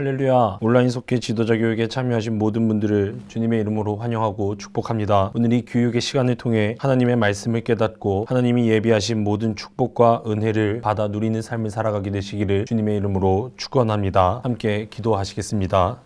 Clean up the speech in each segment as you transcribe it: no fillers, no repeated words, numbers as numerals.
할렐루야. 온라인 속회 지도자 교육에 참여하신 모든 분들을 주님의 이름으로 환영하고 축복합니다. 오늘 이 교육의 시간을 통해 하나님의 말씀을 깨닫고 하나님이 예비하신 모든 축복과 은혜를 받아 누리는 삶을 살아가게 되시기를 주님의 이름으로 축원합니다. 함께 기도하시겠습니다.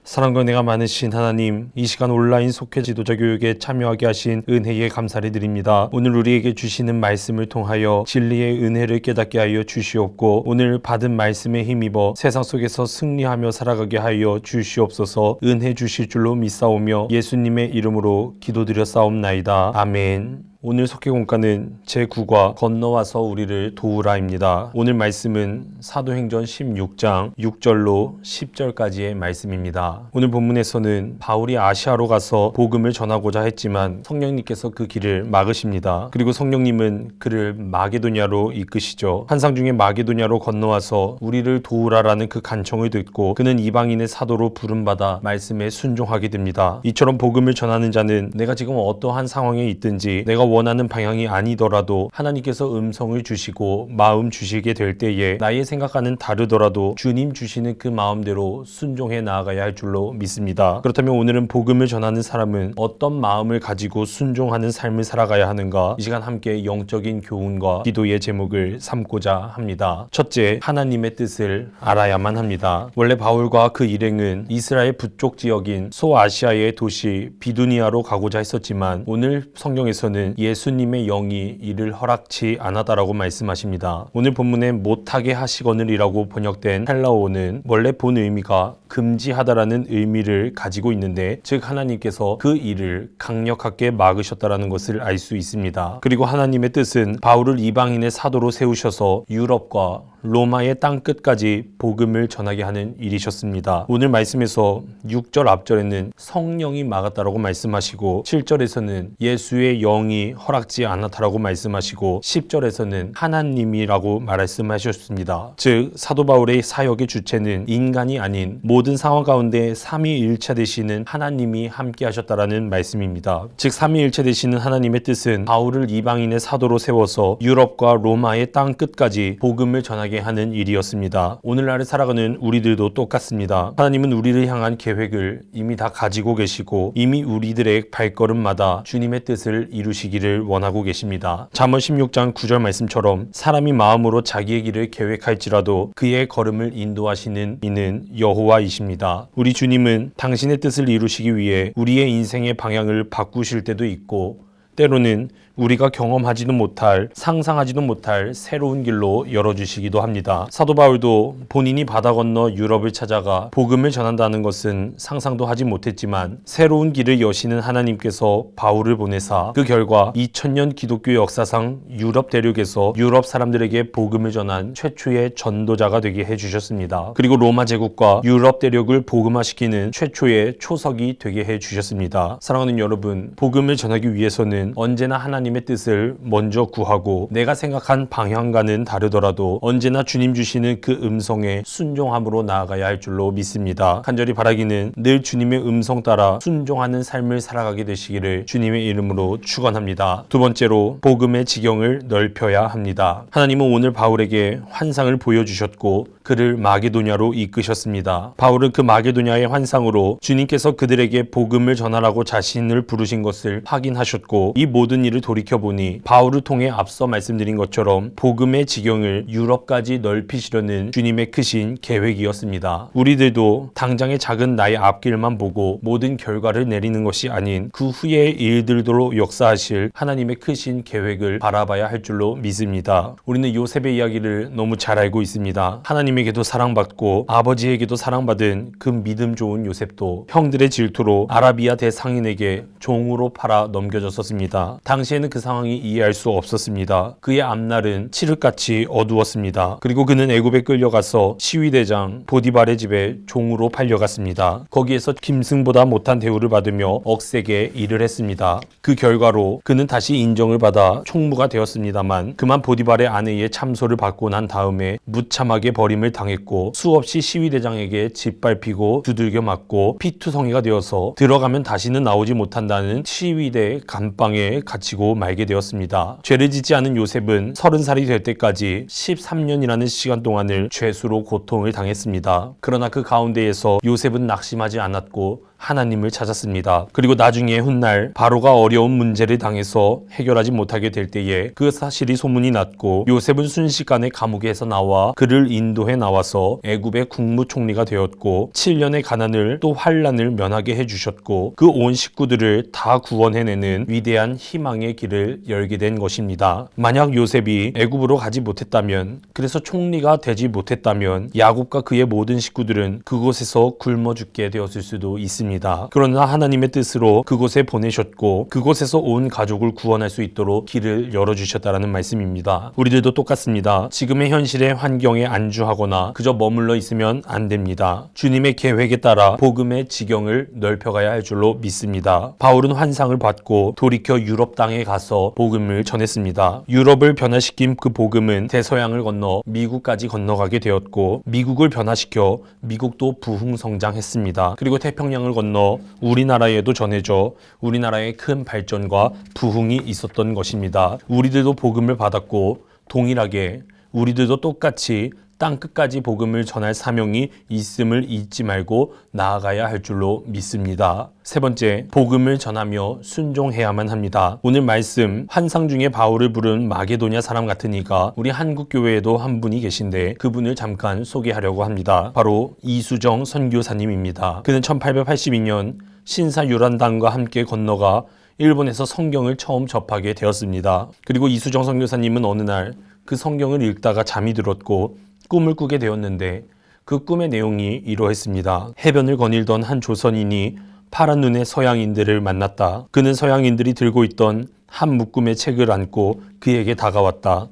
사랑과 은혜가 많으신 하나님, 이 시간 온라인 속회 지도자 교육에 참여하게 하신 은혜에 감사를 드립니다. 오늘 우리에게 주시는 말씀을 통하여 진리의 은혜를 깨닫게 하여 주시옵고, 오늘 받은 말씀에 힘입어 세상 속에서 승리하며 살아가게 하여 주시옵소서. 은혜 주실 줄로 믿사오며 예수님의 이름으로 기도드렸사옵나이다. 아멘. 오늘 속회공과는 제9과 건너와서 우리를 도우라입니다. 오늘 말씀은 사도행전 16장 6절로 10절까지의 말씀입니다. 오늘 본문에서는 바울이 아시아로 가서 복음을 전하고자 했지만 성령님께서 그 길을 막으십니다. 그리고 성령님은 그를 마게도냐로 이끄시죠. 환상 중에 마게도냐로 건너와서 우리를 도우라라는 그 간청을 듣고 그는 이방인의 사도로 부름받아 말씀에 순종하게 됩니다. 이처럼 복음을 전하는 자는 내가 지금 어떠한 상황에 있든지 내가 원하는 방향이 아니더라도 하나님께서 음성을 주시고 마음 주시게 될 때에 나의 생각과는 다르더라도 주님 주시는 그 마음대로 순종해 나아가야 할 줄로 믿습니다. 그렇다면 오늘은 복음을 전하는 사람은 어떤 마음을 가지고 순종하는 삶을 살아가야 하는가? 이 시간 함께 영적인 교훈과 기도의 제목을 삼고자 합니다. 첫째, 하나님의 뜻을 알아야만 합니다. 원래 바울과 그 일행은 이스라엘 북쪽 지역인 소아시아의 도시 비두니아로 가고자 했었지만 오늘 성경에서는 예수님의 영이 이를 허락치 않았다라고 말씀하십니다. 오늘 본문에 못하게 하시거늘이라고 번역된 헬라어는 원래 본 의미가 금지하다라는 의미를 가지고 있는데, 즉 하나님께서 그 일을 강력하게 막으셨다라는 것을 알 수 있습니다. 그리고 하나님의 뜻은 바울을 이방인의 사도로 세우셔서 유럽과 로마의 땅끝까지 복음을 전하게 하는 일이셨습니다. 오늘 말씀에서 6절 앞절에는 성령이 막았다라고 말씀하시고 7절에서는 예수의 영이 허락지 않았다라고 말씀하시고 10절에서는 하나님이라고 말씀하셨습니다. 즉 사도 바울의 사역의 주체는 인간이 아닌 모든 상황 가운데 삼위일체 되시는 하나님이 함께 하셨다라는 말씀입니다. 즉 삼위일체 되시는 하나님의 뜻은 바울을 이방인의 사도로 세워서 유럽과 로마의 땅끝까지 복음을 전하게 하는 일이었습니다. 오늘날을 살아가는 우리들도 똑같습니다. 하나님은 우리를 향한 계획을 이미 다 가지고 계시고 이미 우리들의 발걸음마다 주님의 뜻을 이루시기를 원하고 계십니다. 잠언 16장 9절 말씀처럼 사람이 마음으로 자기의 길을 계획할지라도 그의 걸음을 인도하시는 이는 여호와이십니다. 우리 주님은 당신의 뜻을 이루시기 위해 우리의 인생의 방향을 바꾸실 때도 있고 때로는 우리가 경험하지도 못할, 상상하지도 못할 새로운 길로 열어주시기도 합니다. 사도 바울도 본인이 바다 건너 유럽을 찾아가 복음을 전한다는 것은 상상도 하지 못했지만 새로운 길을 여시는 하나님께서 바울을 보내사 그 결과 2000년 기독교 역사상 유럽 대륙에서 유럽 사람들에게 복음을 전한 최초의 전도자가 되게 해주셨습니다. 그리고 로마 제국과 유럽 대륙을 복음화시키는 최초의 초석이 되게 해주셨습니다. 사랑하는 여러분, 복음을 전하기 위해서는 언제나 하나님의 뜻을 먼저 구하고 내가 생각한 방향과는 다르더라도 언제나 주님 주시는 그 음성에 순종함으로 나아가야 할 줄로 믿습니다. 간절히 바라기는 늘 주님의 음성 따라 순종하는 삶을 살아가게 되시기를 주님의 이름으로 축원합니다. 두 번째로, 복음의 지경을 넓혀야 합니다. 하나님은 오늘 바울에게 환상을 보여주셨고 그를 마게도냐로 이끄셨습니다. 바울은 그 마게도냐의 환상으로 주님께서 그들에게 복음을 전하라고 자신을 부르신 것을 확인하셨고 이 모든 일을 돌이켜보니 바울을 통해 앞서 말씀드린 것처럼 복음의 지경을 유럽까지 넓히시려는 주님의 크신 계획이었습니다. 우리들도 당장의 작은 나의 앞길만 보고 모든 결과를 내리는 것이 아닌 그 후의 일들도 역사하실 하나님의 크신 계획을 바라봐야 할 줄로 믿습니다. 우리는 요셉의 이야기를 너무 잘 알고 있습니다. 하나님에게도 사랑받고 아버지에게도 사랑받은 그 믿음 좋은 요셉도 형들의 질투로 아라비아 대상인에게 종으로 팔아 넘겨졌었습니다. 당시에는 그 상황이 이해할 수 없었습니다. 그의 앞날은 칠흑같이 어두웠습니다. 그리고 그는 애굽에 끌려가서 시위대장 보디발의 집에 종으로 팔려갔습니다. 거기에서 짐승보다 못한 대우를 받으며 억세게 일을 했습니다. 그 결과로 그는 다시 인정을 받아 총무가 되었습니다만 그만 보디발의 아내의 참소를 받고 난 다음에 무참하게 버림을 잡힘을 당했고 수없이 시위대장에게 짓밟히고 두들겨 맞고 피투성이가 되어서 들어가면 다시는 나오지 못한다는 시위대 감방에 갇히고 말게 되었습니다. 죄를 짓지 않은 요셉은 30살이 될 때까지 13년이라는 시간 동안을 죄수로 고통을 당했습니다. 그러나 그 가운데에서 요셉은 낙심하지 않았고 하나님을 찾았습니다. 그리고 나중에 훗날 바로가 어려운 문제를 당해서 해결하지 못하게 될 때에 그 사실이 소문이 났고 요셉은 순식간에 감옥에서 나와 그를 인도해 나와서 애굽의 국무총리가 되었고 7년의 가난을 또 환난을 면하게 해주셨고 그 온 식구들을 다 구원해내는 위대한 희망의 길을 열게 된 것입니다. 만약 요셉이 애굽으로 가지 못했다면, 그래서 총리가 되지 못했다면 야곱과 그의 모든 식구들은 그곳에서 굶어 죽게 되었을 수도 있습니다. 그러나 하나님의 뜻으로 그곳에 보내셨고 그곳에서 온 가족을 구원할 수 있도록 길을 열어주셨다라는 말씀입니다. 우리들도 똑같습니다. 지금의 현실의 환경에 안주하거나 그저 머물러 있으면 안 됩니다. 주님의 계획에 따라 복음의 지경을 넓혀가야 할 줄로 믿습니다. 바울은 환상을 받고 돌이켜 유럽 땅에 가서 복음을 전했습니다. 유럽을 변화시킨 그 복음은 대서양을 건너 미국까지 건너가게 되었고 미국을 변화시켜 미국도 부흥성장했습니다. 그리고 태평양을 건너 우리나라에도 전해져 우리나라의 큰 발전과 부흥이 있었던 것입니다. 우리들도 복음을 받았고 동일하게 우리들도 똑같이 땅끝까지 복음을 전할 사명이 있음을 잊지 말고 나아가야 할 줄로 믿습니다. 세 번째, 복음을 전하며 순종해야만 합니다. 오늘 말씀 환상 중에 바울을 부른 마게도냐 사람 같은 이가 우리 한국교회에도 한 분이 계신데 그분을 잠깐 소개하려고 합니다. 바로 이수정 선교사님입니다. 그는 1882년 신사 유란단과 함께 건너가 일본에서 성경을 처음 접하게 되었습니다. 그리고 이수정 선교사님은 어느 날 그 성경을 읽다가 잠이 들었고 꿈을 꾸게 되었는데 그 꿈의 내용이 이러했습니다. 해변을 거닐던 한 조선인이 파란 눈의 서양인들을 만났다. 그는 서양인들이 들고 있던 한 묶음의 책을 안고 그에게 다가왔다.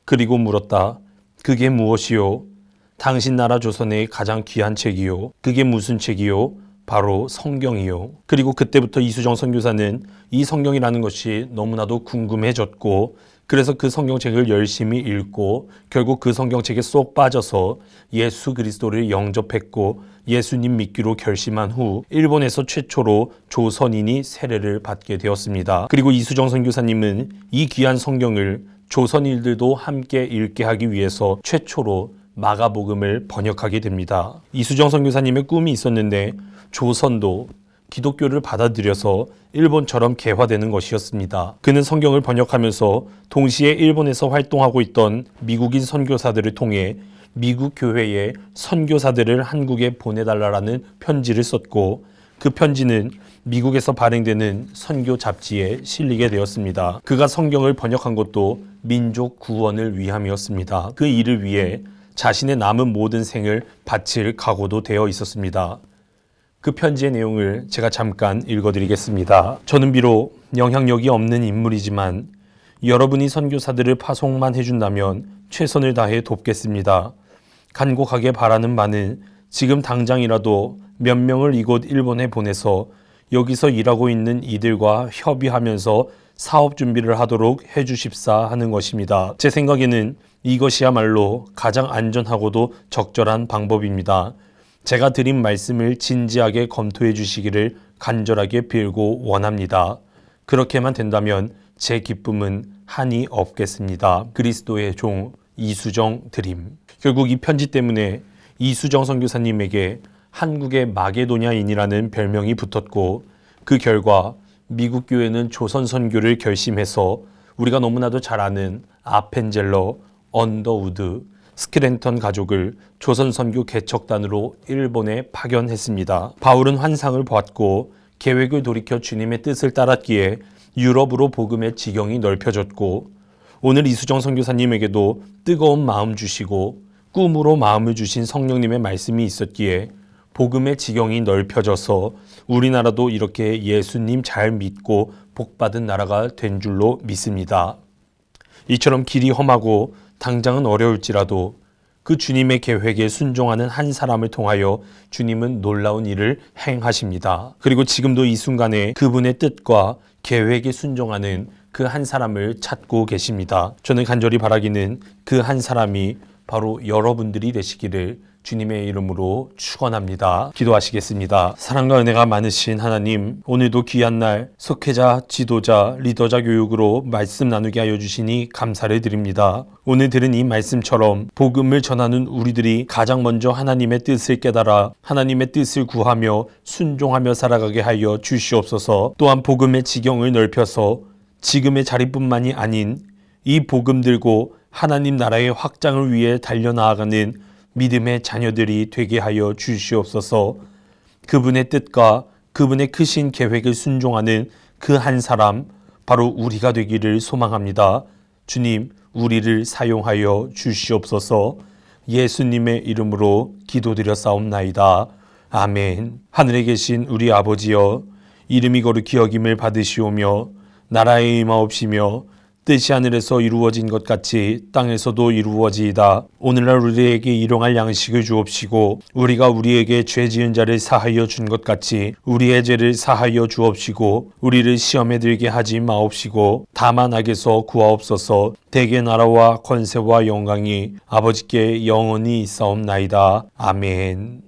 그리고 물었다. 그게 무엇이요? 당신 나라 조선의 가장 귀한 책이요. 그게 무슨 책이요? 바로 성경이요. 그리고 그때부터 이수정 선교사는 이 성경이라는 것이 너무나도 궁금해졌고 그래서 그 성경책을 열심히 읽고 결국 그 성경책에 쏙 빠져서 예수 그리스도를 영접했고 예수님 믿기로 결심한 후 일본에서 최초로 조선인이 세례를 받게 되었습니다. 그리고 이수정 선교사님은 이 귀한 성경을 조선인들도 함께 읽게 하기 위해서 최초로 마가복음을 번역하게 됩니다. 이수정 선교사님의 꿈이 있었는데 조선도 기독교를 받아들여서 일본처럼 개화되는 것이었습니다. 그는 성경을 번역하면서 동시에 일본에서 활동하고 있던 미국인 선교사들을 통해 미국 교회의 선교사들을 한국에 보내달라는 편지를 썼고 그 편지는 미국에서 발행되는 선교 잡지에 실리게 되었습니다. 그가 성경을 번역한 것도 민족 구원을 위함이었습니다. 그 일을 위해 자신의 남은 모든 생을 바칠 각오도 되어 있었습니다. 그 편지의 내용을 제가 잠깐 읽어드리겠습니다. 저는 비록 영향력이 없는 인물이지만 여러분이 선교사들을 파송만 해준다면 최선을 다해 돕겠습니다. 간곡하게 바라는 바는 지금 당장이라도 몇 명을 이곳 일본에 보내서 여기서 일하고 있는 이들과 협의하면서 사업 준비를 하도록 해주십사 하는 것입니다. 제 생각에는 이것이야말로 가장 안전하고도 적절한 방법입니다. 제가 드린 말씀을 진지하게 검토해 주시기를 간절하게 빌고 원합니다. 그렇게만 된다면 제 기쁨은 한이 없겠습니다. 그리스도의 종 이수정 드림. 결국 이 편지 때문에 이수정 선교사님에게 한국의 마게도냐인이라는 별명이 붙었고 그 결과 미국 교회는 조선 선교를 결심해서 우리가 너무나도 잘 아는 아펜젤러, 언더우드, 스크랜턴 가족을 조선 선교 개척단으로 일본에 파견했습니다. 바울은 환상을 보았고 계획을 돌이켜 주님의 뜻을 따랐기에 유럽으로 복음의 지경이 넓혀졌고 오늘 이수정 선교사님에게도 뜨거운 마음 주시고 꿈으로 마음을 주신 성령님의 말씀이 있었기에 복음의 지경이 넓혀져서 우리나라도 이렇게 예수님 잘 믿고 복받은 나라가 된 줄로 믿습니다. 이처럼 길이 험하고 당장은 어려울지라도 그 주님의 계획에 순종하는 한 사람을 통하여 주님은 놀라운 일을 행하십니다. 그리고 지금도 이 순간에 그분의 뜻과 계획에 순종하는 그 한 사람을 찾고 계십니다. 저는 간절히 바라기는 그 한 사람이 바로 여러분들이 되시기를 주님의 이름으로 축원합니다. 기도하시겠습니다. 사랑과 은혜가 많으신 하나님, 오늘도 귀한 날 속회자, 지도자, 리더자 교육으로 말씀 나누게 하여 주시니 감사를 드립니다. 오늘 들은 이 말씀처럼 복음을 전하는 우리들이 가장 먼저 하나님의 뜻을 깨달아 하나님의 뜻을 구하며 순종하며 살아가게 하여 주시옵소서. 또한 복음의 지경을 넓혀서 지금의 자리뿐만이 아닌 이 복음 들고 하나님 나라의 확장을 위해 달려나아가는 믿음의 자녀들이 되게 하여 주시옵소서. 그분의 뜻과 그분의 크신 계획을 순종하는 그 한 사람, 바로 우리가 되기를 소망합니다. 주님, 우리를 사용하여 주시옵소서. 예수님의 이름으로 기도드렸사옵나이다. 아멘. 하늘에 계신 우리 아버지여, 이름이 거룩히 여김을 받으시오며 나라에 임하옵시며 뜻이 하늘에서 이루어진 것 같이 땅에서도 이루어지이다. 오늘날 우리에게 일용할 양식을 주옵시고 우리가 우리에게 죄 지은 자를 사하여 준 것 같이 우리의 죄를 사하여 주옵시고 우리를 시험에 들게 하지 마옵시고 다만 악에서 구하옵소서. 대개 나라와 권세와 영광이 아버지께 영원히 있사옵나이다. 아멘.